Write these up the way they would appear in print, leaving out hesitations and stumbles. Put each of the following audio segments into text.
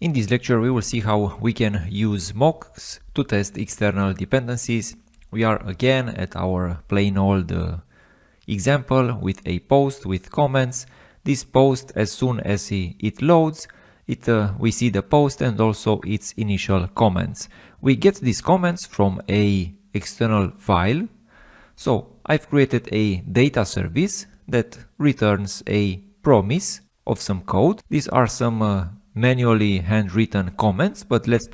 In this lecture we will see how we can use mocks to test external dependencies. We are again at our plain old example with a post with comments. This post, as soon as it loads, we see the post and also its initial comments. We get these comments from a external file. So I've created a data service that returns a promise of some code. These are some manually handwritten comments, but let's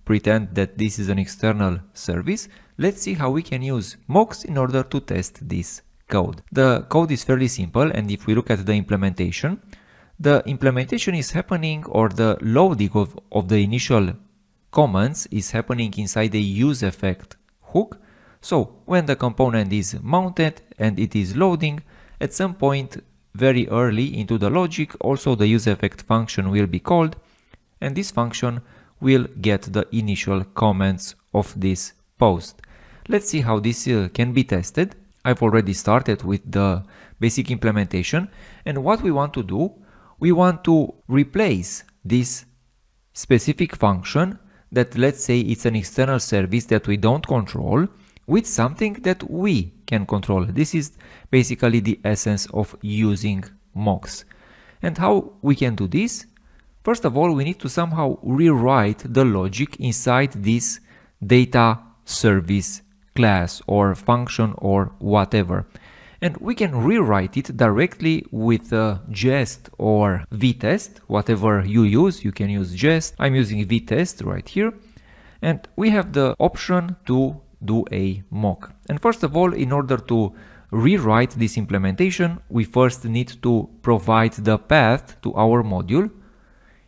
pretend that this is an external service. Let's see how we can use mocks in order to test this code. The code is fairly simple, and if we look at the implementation is happening, or the loading of the initial comments is happening inside a useEffect hook. So when the component is mounted and it is loading, at some point very early into the logic, also the useEffect function will be called, and this function will get the initial comments of this post. Let's see how this can be tested. I've already started with the basic implementation, and what we want to do, we want to replace this specific function that, let's say, it's an external service that we don't control, with something that we can control. This is basically the essence of using mocks. And how we can do this? First of all, we need to somehow rewrite the logic inside this data service class or function or whatever. And we can rewrite it directly with Jest or Vitest, whatever you use. You can use Jest. I'm using Vitest right here. And we have the option to do a mock. And first of all, in order to rewrite this implementation, we first need to provide the path to our module.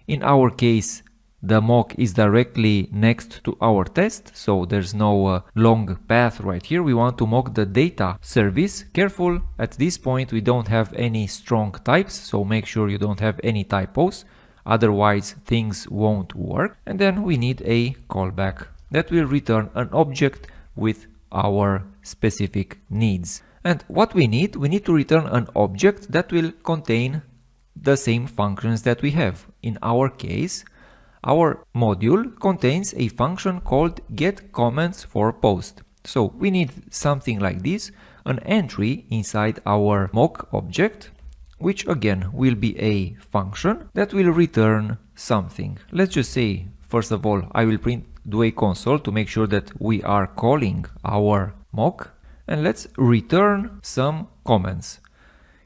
In our case, the mock is directly next to our test, so there's no long path right here. We want to mock the data service. Careful, at this point we don't have any strong types, so make sure you don't have any typos, otherwise things won't work. And then we need a callback that will return an object with our specific needs. And what we need to return an object that will contain the same functions that we have. In our case, our module contains a function called getCommentsForPost. So we need something like this, an entry inside our mock object, which again will be a function that will return something. Let's just say, first of all, I will do a console to make sure that we are calling our mock, and let's return some comments.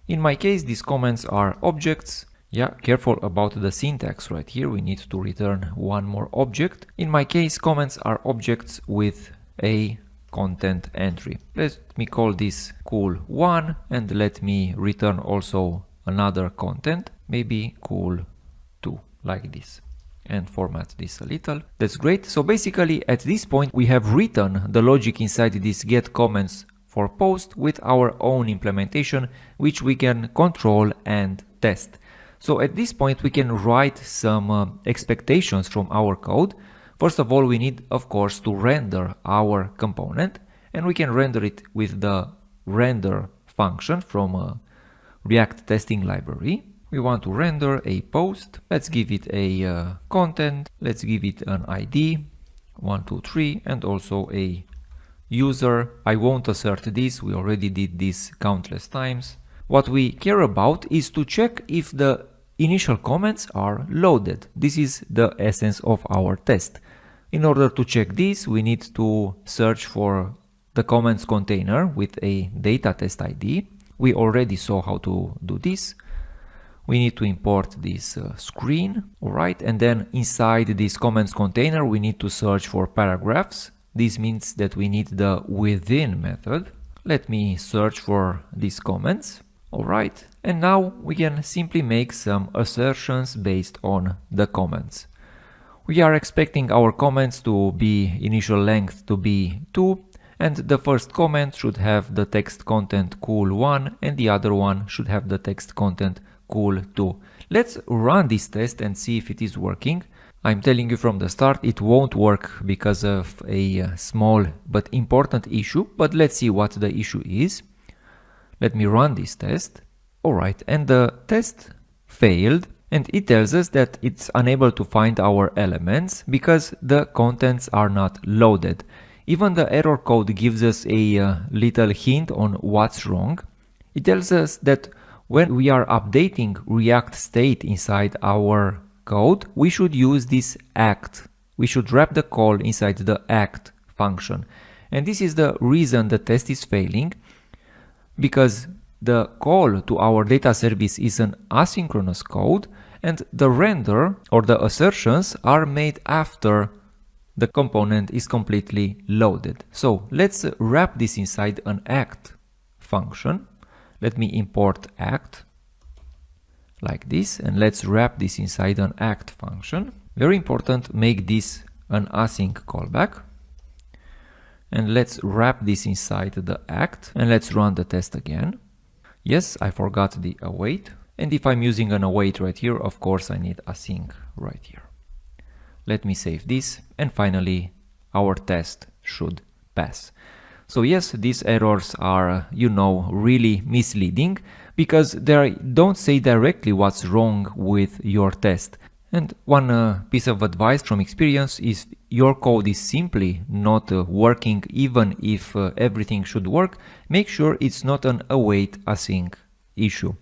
In my case, these comments are objects. Yeah, careful about the syntax right here. We need to return one more object. In my case, comments are objects with a content entry. Let me call this cool1, and let me return also another content, maybe cool2, like this, and format this a little. That's great. So basically at this point we have written the logic inside this getCommentsForPost with our own implementation, which we can control and test. So at this point we can write some expectations from our code. First of all, we need, of course, to render our component, and we can render it with the render function from a React testing library. We want to render a post. Let's give it a content. Let's give it an ID, 1, 2, 3, and also a user. I won't assert this. We already did this countless times. What we care about is to check if the initial comments are loaded. This is the essence of our test. In order to check this, we need to search for the comments container with a data test ID. We already saw how to do this. We need to import this screen, alright, and then inside this comments container we need to search for paragraphs. This means that we need the within method. Let me search for these comments, alright, and now we can simply make some assertions based on the comments. We are expecting our comments to be initial length to be 2, and the first comment should have the text content cool1 and the other one should have the text content cool2. Let's run this test and see if it is working. I'm telling you from the start, it won't work because of a small but important issue, but let's see what the issue is. Let me run this test. Alright, and the test failed And it tells us that it's unable to find our elements because the contents are not loaded. Even the error code gives us a little hint on what's wrong. It tells us that when we are updating React state inside our code, we should use this act. We should wrap the call inside the act function. And this is the reason the test is failing, because the call to our data service is an asynchronous code, and the render or the assertions are made after the component is completely loaded. So let's wrap this inside an act function. Let me import act like this, and let's wrap this inside an act function. Very important, make this an async callback. And let's wrap this inside the act, and let's run the test again. Yes, I forgot the await. And if I'm using an await right here, of course I need async right here. Let me save this, and finally our test should pass. So yes, these errors are, really misleading because they don't say directly what's wrong with your test. And one piece of advice from experience is your code is simply not working even if everything should work. Make sure it's not an await async issue.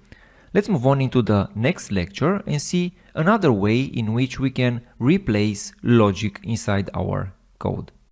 Let's move on into the next lecture and see another way in which we can replace logic inside our code.